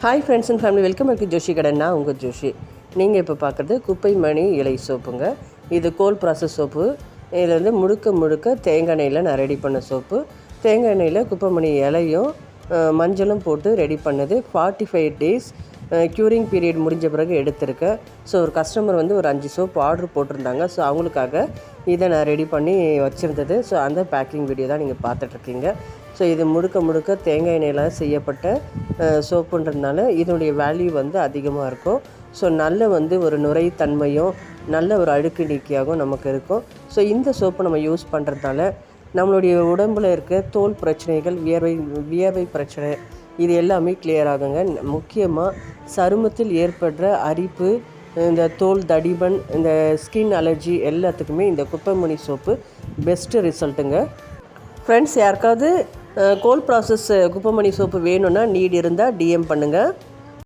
Hi friends and family, welcome back to Joshi கடைன்னா உங்கள் ஜோஷி. நீங்கள் இப்போ பார்க்குறது குப்பைமணி இலை சோப்புங்க. இது கோல் ப்ராசஸ் சோப்பு. இதில் வந்து முழுக்க தேங்காய் எண்ணெயில் நான் ரெடி பண்ண சோப்பு. தேங்காய் எண்ணெயில் குப்பைமணி இலையும் மஞ்சளும் போட்டு ரெடி பண்ணது. 45 days க்யூரிங் பீரியட் முடிஞ்ச பிறகு எடுத்திருக்கேன். ஸோ ஒரு கஸ்டமர் வந்து ஒரு 5 சோப்பு ஆர்டர் போட்டிருந்தாங்க. ஸோ அவங்களுக்காக இதை நான் ரெடி பண்ணி வச்சுருந்தது. ஸோ அந்த பேக்கிங் வீடியோ தான் நீங்கள் பார்த்துட்ருக்கீங்க. ஸோ இது முழுக்க தேங்காய் எண்ணெயில் செய்யப்பட்ட சோப்புன்றதுனால இதனுடைய வேல்யூ வந்து அதிகமாக இருக்கும். ஸோ நல்ல வந்து ஒரு நுரைத்தன்மையும் நல்ல ஒரு அழுக்கு நீக்கியாகவும் நமக்கு இருக்கும். ஸோ இந்த சோப்பை நம்ம யூஸ் பண்ணுறதுனால நம்மளுடைய உடம்பில் இருக்க தோல் பிரச்சனைகள், வியர்வை பிரச்சனை இது எல்லாமே கிளியர் ஆகுங்க. முக்கியமாக சருமத்தில் ஏற்படுற அரிப்பு, இந்த தோல் தடிமன், இந்த ஸ்கின் அலர்ஜி எல்லாத்துக்குமே இந்த குப்பைமணி சோப்பு பெஸ்ட்டு ரிசல்ட்டுங்க. ஃப்ரெண்ட்ஸ், யாருக்காவது கோல் ப்ராசஸ் குப்பைமணி சோப்பு வேணும்னா நீட் இருந்தால் டிஎம் பண்ணுங்கள்.